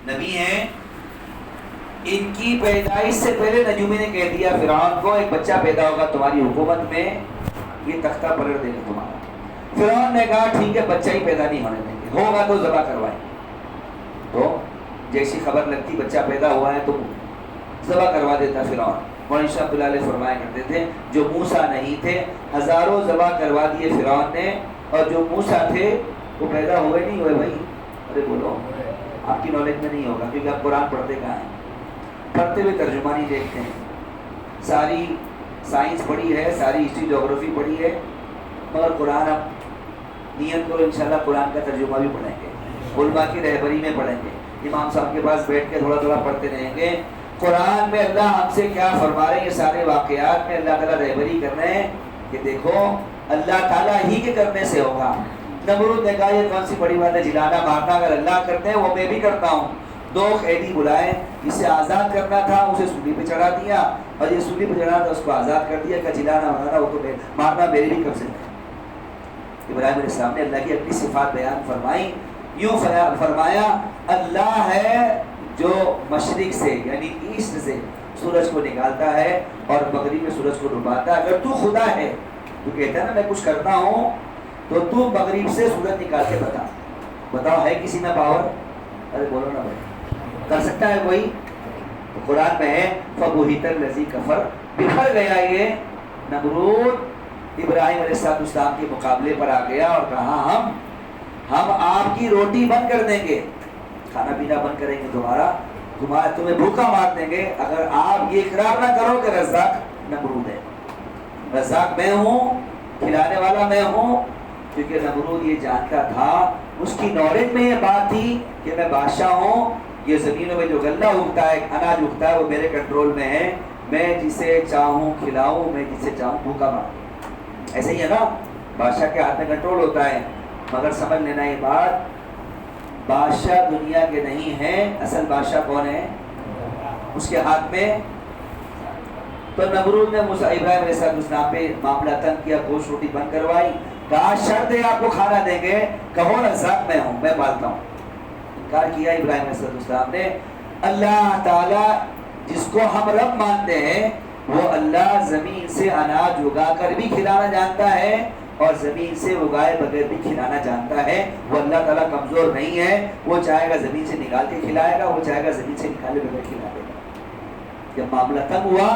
نبی ہیں. ان کی پیدائش سے پہلے نجومی نے کہہ دیا فرعون کو ایک بچہ پیدا ہوگا تمہاری حکومت میں, یہ تختہ پلٹ دے گا تمہارا. فرعون نے کہا ٹھیک ہے بچہ ہی پیدا نہیں ہونے دیں گے, ہوگا تو ذبح کروائیں. تو جیسی خبر لگتی بچہ پیدا ہوا ہے تو ذبح کروا دیتا فرعون. مولانا شاہ عبد اللہ فرمایا کرتے تھے جو موسیٰ نہیں تھے ہزاروں ذبح کروا دیے فرعون نے, اور جو موسیٰ تھے وہ پیدا ہوئے نہیں ہوئے. بھائی ارے بولو, آپ کی نالج میں نہیں ہوگا کیونکہ آپ قرآن پڑھتے کہاں ہیں, پڑھتے ہوئے ترجمہ نہیں دیکھتے ہیں. ساری سائنس پڑھی ہے, ساری ہسٹری جغرافی پڑھی ہے, مگر قرآن اب نیت کرو انشاءاللہ قرآن کا ترجمہ بھی پڑھیں گے, علماء کی رہبری میں پڑھیں گے, امام صاحب کے پاس بیٹھ کے تھوڑا تھوڑا پڑھتے رہیں گے. قرآن میں اللہ ہم سے کیا فرما رہے ہیں, یہ سارے واقعات میں اللہ تعالیٰ رہبری کر رہے ہیں کہ دیکھو اللہ تعالیٰ ہی کے کرنے سے ہوگا. نمرود نے کہا یہ کون سی بڑی بات ہے, جلانا مارنا اگر اللہ کرتے ہیں وہ میں بھی کرتا ہوں. 2 قیدی بلائے, جسے آزاد کرنا تھا اسے سولی پہ چڑھا دیا, اور یہ سولی پہ چڑھا تھا اس کو آزاد کر دیا کہ جلانا مارنا وہ تو مارنا میرے بھی قبضے میں. ابراہیم علیہ السلام نے اللہ کی اپنی صفات بیان فرمائی. یوں فرمایا اللہ ہے جو مشرق سے یعنی ایسٹ سے سورج کو نکالتا ہے اور مغرب میں سورج کو ڈوباتا ہے. اگر تو خدا ہے, تو کہتا ہے نا میں کچھ کرتا ہوں, تو مغرب سے سورج نکال کے بتاؤ ہے کسی میں پاور؟ ارے بولو نا بھائی, کر سکتا ہے کوئی؟ تو قرآن میں ہے فَبُهِتَ الَّذِي كَفَرَ, بکھر گیا یہ نمرود ابراہیم علیہ السلام کے مقابلے پر آ گیا اور کہا ہم آپ کی روٹی بند کر دیں گے, کھانا پینا بند کریں گے تمہیں بھوکا مار دیں گے اگر آپ یہ اقرار نہ کرو کہ رزاق نمرود ہے. رزاق میں ہوں, کھلانے والا میں ہوں. کیونکہ نمرود یہ جانتا تھا, اس کی نالج میں یہ بات تھی کہ میں بادشاہ ہوں, یہ زمینوں میں جو غلہ اگتا ہے, اناج اگتا ہے, وہ میرے کنٹرول میں ہے, میں جسے چاہوں کھلاؤں, میں جسے چاہوں بھوکا ماروں. ایسے ہی ہے نا, بادشاہ کے ہاتھ میں کنٹرول ہوتا ہے. مگر سمجھ لینا یہ بات, بادشاہ دنیا کے نہیں ہیں, اصل بادشاہ کون ہے؟ اس کے ہاتھ میں. تو نمرود نے ابراہیم علیہ السلام پہ معاملہ تنگ کیا, گوشت روٹی بند کروائی, کہا شرط ہے آپ کو کھانا دیں گے, کہو رزاق میں ہوں, میں پالتا ہوں. انکار کیا ابراہیم علیہ السلام نے. اللہ تعالیٰ جس کو ہم رب مانتے ہیں وہ اللہ زمین سے اناج اگا کر بھی کھلانا جانتا ہے اور زمین سے اگائے بغیر بھی کھلانا جانتا ہے. وہ اللہ تعالیٰ کمزور نہیں ہے, وہ چاہے گا زمین سے نکال کے کھلائے گا, وہ چاہے گا زمین سے نکالے بغیر کھلا دے گا. جب معاملہ تنگ ہوا,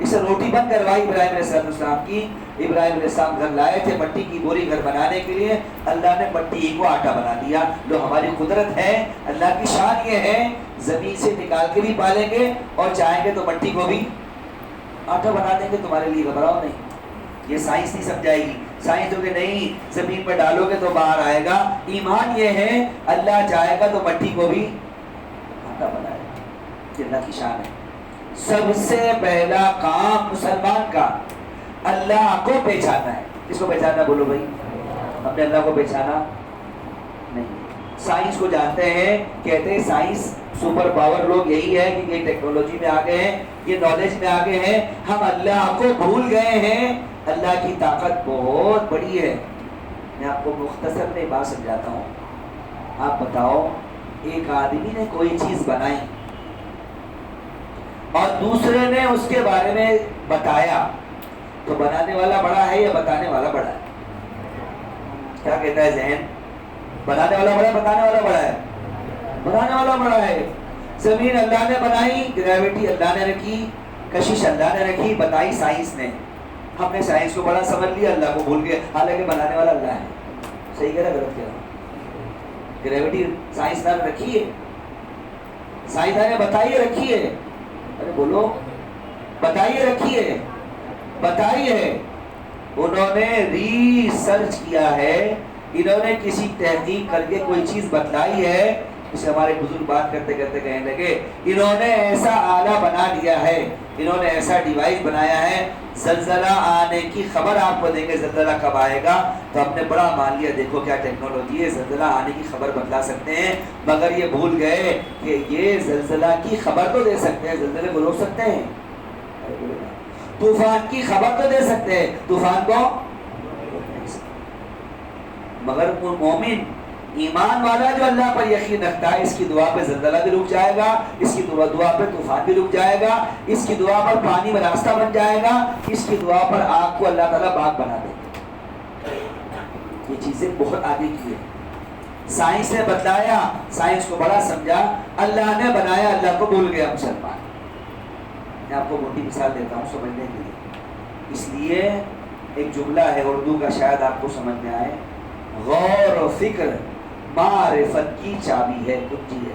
اسے روٹی بند کروائی ابراہیم علیہ السلام کی. ابراہیم علیہ السلام گھر لائے تھے مٹی کی بوری گھر بنانے کے لیے, اللہ نے مٹی ہی کو آٹا بنا دیا. لو ہماری قدرت ہے, اللہ کی شان یہ ہے, زمین سے نکال کے بھی پالیں گے اور چاہیں گے تو مٹی کو بھی آٹا بنا دیں گے. تمہارے لیے گھبراؤ نہیں, یہ سائنس نہیں سمجھائے گی. سائنس جو کہ نہیں زمین پر ڈالو گے تو باہر آئے گا. ایمان یہ ہے اللہ چاہے گا تو مٹی کو بھی آٹا بنائے گا. یہ اللہ کی شان ہے. سب سے پہلا کام مسلمان کا اللہ کو پہچانا ہے. کس کو پہچانا بولو بھائی؟ ہم نے اللہ کو پہچانا نہیں. سائنس کو جانتے ہیں, کہتے ہیں سائنس سپر پاور لوگ یہی ہے کہ یہ ٹیکنالوجی میں آگے ہیں, یہ نالج میں آگے ہیں. ہم اللہ کو بھول گئے ہیں. اللہ کی طاقت بہت بڑی ہے. میں آپ کو مختصر میں بات سمجھاتا ہوں. آپ بتاؤ, ایک آدمی نے کوئی چیز بنائی اور دوسرے نے اس کے بارے میں بتایا, تو بنانے والا بڑا ہے یا بتانے والا بڑا ہے؟ کیا کہتا ہے ذہن؟ بنانے والا بڑا ہے, بتانے والا بڑا ہے؟ بنانے والا بڑا ہے. زمین اللہ نے بنائی, گریویٹی اللہ نے رکھی, کشش اللہ نے رکھی, بتائی سائنس نے. ہم نے سائنس کو بڑا سمجھ لیا, اللہ کو بھول گئے, حالانکہ بنانے والا اللہ ہے. صحیح کہہ رہا غلط کہہ رہا؟ گریویٹی سائنسدان نے رکھی ہے, سائنسدان نے بتائی رکھی ہے. ارے بولو, بتائیے رکھی ہے, بتائی ہے. انہوں نے ریسرچ کیا ہے, انہوں نے کسی تحقیق کر کے کوئی چیز بتلائی ہے. اسے ہمارے بزرگ بات کرتے کرتے کہنے لگے انہوں نے ایسا آلہ بنا دیا ہے, انہوں نے ایسا ڈیوائس بنایا ہے, زلزلہ آنے کی خبر آپ کو دیں گے, زلزلہ کب آئے گا. تو ہم نے بڑا مان لیا, دیکھو کیا ٹیکنالوجی ہے, زلزلہ آنے کی خبر بتلا سکتے ہیں. مگر یہ بھول گئے کہ یہ زلزلہ کی خبر تو دے سکتے ہیں, زلزلے کو روک سکتے ہیں. طوفان کی خبر تو دے سکتے ہیں, طوفان کو. مگر مومن ایمان والا جو اللہ پر یقین رکھتا ہے، اس کی دعا پہ زلزلہ بھی رک جائے گا، اس کی دعا پہ طوفان بھی رک جائے گا، اس کی دعا پر پانی میں راستہ بن جائے گا، اس کی دعا پر آگ کو اللہ تعالیٰ باغ بنا دے گا۔ یہ چیزیں بہت آگے کی ہے، سائنس نے بتلایا، سائنس کو بڑا سمجھا، اللہ نے بنایا، اللہ کو بھول گیا مسلمان۔ میں آپ کو موٹی مثال دیتا ہوں سمجھنے کے لیے، اس لیے ایک جملہ ہے اردو کا، شاید آپ کو سمجھ میں آئے، غور و فکر معرفت کی چابی ہے، کنجی ہے۔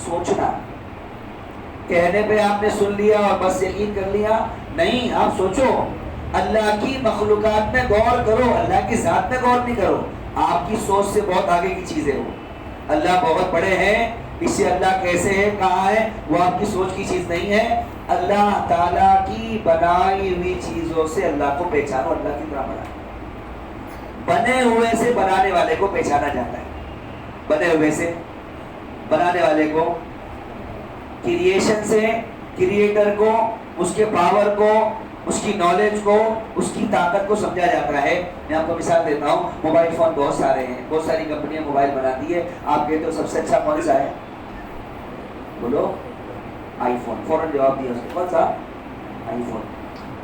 سوچنا، کہنے پہ آپ نے سن لیا اور بس یقین کر لیا نہیں، آپ سوچو، اللہ کی مخلوقات میں غور کرو، اللہ کی ذات میں غور نہیں کرو، آپ کی سوچ سے بہت آگے کی چیزیں ہو۔ اللہ بہت بڑے ہیں، اس سے اللہ کیسے ہے، کہاں ہے، وہ آپ کی سوچ کی چیز نہیں ہے۔ اللہ تعالیٰ کی بنائی ہوئی چیزوں سے اللہ کو پہچانو، اللہ کی طرح بنا، بنے ہوئے سے بنانے والے کو پہچانا جاتا ہے، بنے ہوئے سے بنانے والے کو، کریشن سے کریٹر کو، اس کے پاور کو، اس کی نالج کو، اس کی طاقت کو سمجھا جاتا ہے۔ میں آپ کو مثال دیتا ہوں، موبائل فون بہت سارے ہیں، بہت ساری کمپنیاں موبائل بناتی ہے، آپ کہتے ہو سب سے اچھا کون سا ہے، بولو آئی فون، فوراً جواب دیا اس نے، کون سا، آئی فون۔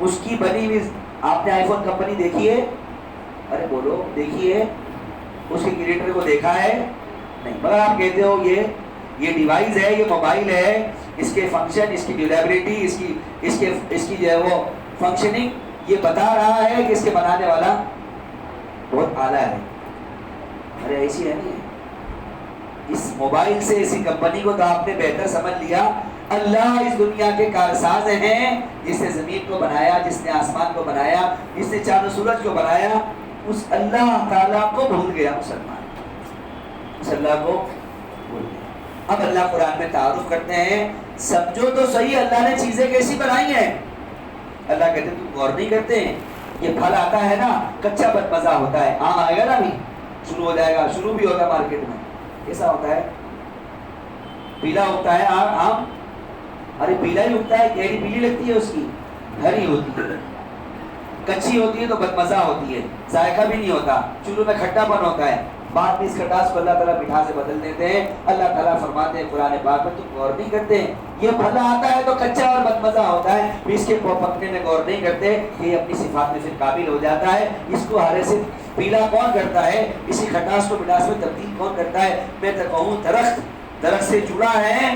اس کی بنی ہوئی، آپ نے آئی فون کمپنی دیکھی ہے، ارے بولو دیکھی ہے، اس کے کریٹر کو دیکھا ہے نہیں، مگر آپ کہتے ہو یہ ڈیوائس ہے، یہ موبائل ہے، اس کے فنکشن، اس کی ڈیوریبلٹی، اس کی جو ہے وہ فنکشننگ یہ بتا رہا ہے کہ اس کے بنانے والا بہت اعلیٰ ہے۔ ارے ایسی ہے نہیں، اس موبائل سے اسی کمپنی کو تو آپ نے بہتر سمجھ لیا، اللہ اس دنیا کے کارساز ہیں، جس نے زمین کو بنایا، جس نے آسمان کو بنایا، جس نے چاند و سورج کو بنایا، اس اللہ تعالیٰ کو بھول گیا مسلمان، اس اللہ کو بھول گیا۔ اب اللہ قرآن میں تعارف کرتے ہیں، سمجھو تو صحیح اللہ نے چیزیں کیسی بنائی ہیں۔ اللہ کہتے ہیں تم غور نہیں کرتے ہیں، یہ پھل آتا ہے نا، کچا بد مزہ ہوتا ہے، آم آئے گا نا ابھی شروع ہو جائے گا، شروع بھی ہوگا مارکیٹ میں، کیسا ہوتا ہے، پیلا ہوتا ہے آم، ارے پیلا ہی اگتا ہے، گہری پیلی لگتی ہے، اس کی ہری ہوتی ہے، کچی ہوتی ہے تو بد مزہ ہوتی ہے، ذائقہ بھی نہیں ہوتا، شروع میں کھٹا پن ہوتا ہے، بعد میں اس کھٹاس کو اللہ تعالیٰ میٹھا سے بدل دیتے ہیں۔ اللہ تعالیٰ فرماتے ہیں قرآن پاک میں، تم غور نہیں کرتے، یہ پھل آتا ہے تو کچا اور بد مزہ ہوتا ہے، پھر اس کے پکنے میں غور نہیں کرتے کہ یہ اپنی صفات میں پھر قابل ہو جاتا ہے، اس کو ہرے سے پیلا کون کرتا ہے، اسی کھٹاس کو مٹاس میں تبدیل کون کرتا ہے۔ میں تو کہوں درخت سے جڑا ہے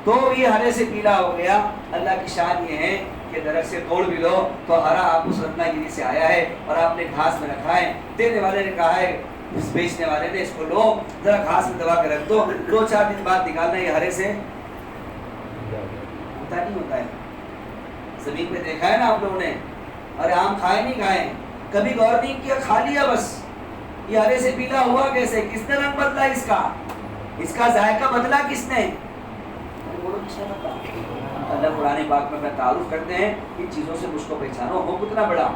تو یہ ہرے سے پیلا ہو گیا۔ اللہ کی شان یہ ہے کہ درخت سے توڑ بھی لو تو ہرا آپ اس رتنا گیری سے آیا ہے، اور آپ نے گھاس میں رکھا ہے، دینے والے نے کہا ہے، بیچنے والے نے اس کو لو ذرا گھاس میں دبا کے رکھ دو، 2-4 دن بعد نکالنا، یہ ہرے سے ہوتا نہیں ہوتا ہے۔ زمین پہ دیکھا ہے نا آپ لوگوں نے، ارے آم کھائے نہیں کھائے، کبھی غور نہیں کیا، کھا لیا بس، یہ ہرے سے پیلا ہوا کیسے، کس نے رنگ بدلا اس کا ذائقہ بدلا کس نے، اللہ قرآن پاک میں تعارف کرتے ہیں، ان چیزوں سے مجھ کو پہچانو، ہو کتنا بڑا،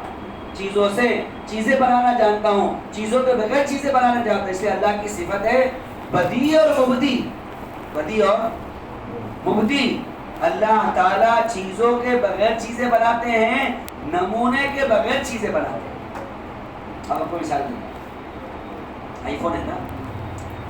چیزوں سے چیزیں بنانا جانتا ہوں، چیزوں کے بغیر چیزیں بنانا جانتا ہوں۔ اس لیے اللہ کی صفت ہے بدیع اور مبدی، بدیع اور مبدی۔ اللہ تعالیٰ چیزوں کے بغیر چیزیں بناتے ہیں، نمونے کے بغیر چیزیں بناتے ہیں۔ اب آپ کو مثال دیں، آئی فون ہے نا،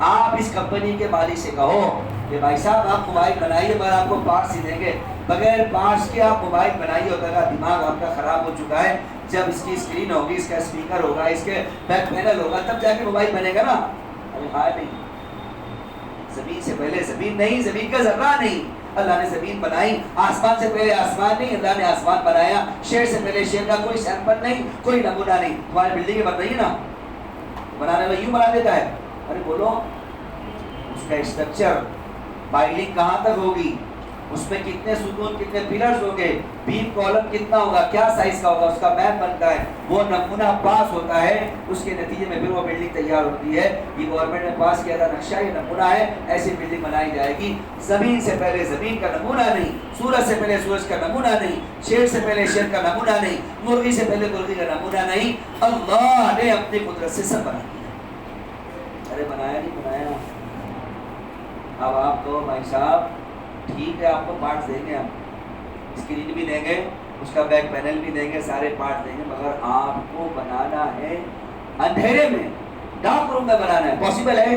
آپ اس کمپنی کے مالک سے کہو کہ بھائی صاحب آپ موبائل بنائیے، مگر آپ کو پارٹس ہی دیں گے، بغیر پارٹس کے آپ موبائل بنائیے، ہوتا ہے دماغ آپ کا خراب ہو چکا ہے، جب اس کی اسکرین ہوگی، اس کا اسپیکر ہوگا، اس کے بیک پینل ہوگا، تب جا کے موبائل بنے گا نا۔ ابھی ہائے نہیں، زمین سے پہلے زمین نہیں، زمین کا ذرہ نہیں، اللہ نے زمین بنائی، آسمان سے پہلے آسمان نہیں، اللہ نے آسمان بنایا، شہر سے پہلے شہر کا کوئی سیمپل نہیں، کوئی نمونہ نہیں۔ تمہاری بلڈنگیں بن رہی ہے نا، بنانے میں یوں بنا دیتا ہے، ارے بولو اس کا اسٹرکچر، بائلنگ کہاں تک ہوگی، اس میں کتنے ستون، کتنے پلرز ہوں گے، بیم کالم کتنا ہوگا، کیا سائز کا ہوگا، اس کا میپ بنتا ہے، وہ نمونہ پاس ہوتا ہے، اس کے نتیجے میں پھر وہ بلڈنگ تیار ہوتی ہے۔ یہ گورنمنٹ نے پاس کیا تھا نقشہ، یہ نمونہ ہے، ایسی بلڈنگ بنائی جائے گی۔ زمین سے پہلے زمین کا نمونہ نہیں، سورج سے پہلے سورج کا نمونہ نہیں، شیر سے پہلے شیر کا نمونہ نہیں، مرغی سے پہلے مرغی کا نمونہ نہیں، اللہ نے اپنی قدرت سے سب بنا دیا۔ ارے بنایا نہیں بنایا، اب آپ کو بھائی صاحب ٹھیک ہے، آپ کو پارٹس دیں گے، ہم اسکرین بھی دیں گے، اس کا بیک پینل بھی دیں گے، سارے پارٹ دیں گے، مگر آپ کو بنانا ہے اندھیرے میں، ڈارک روم میں بنانا ہے، پاسبل ہے؟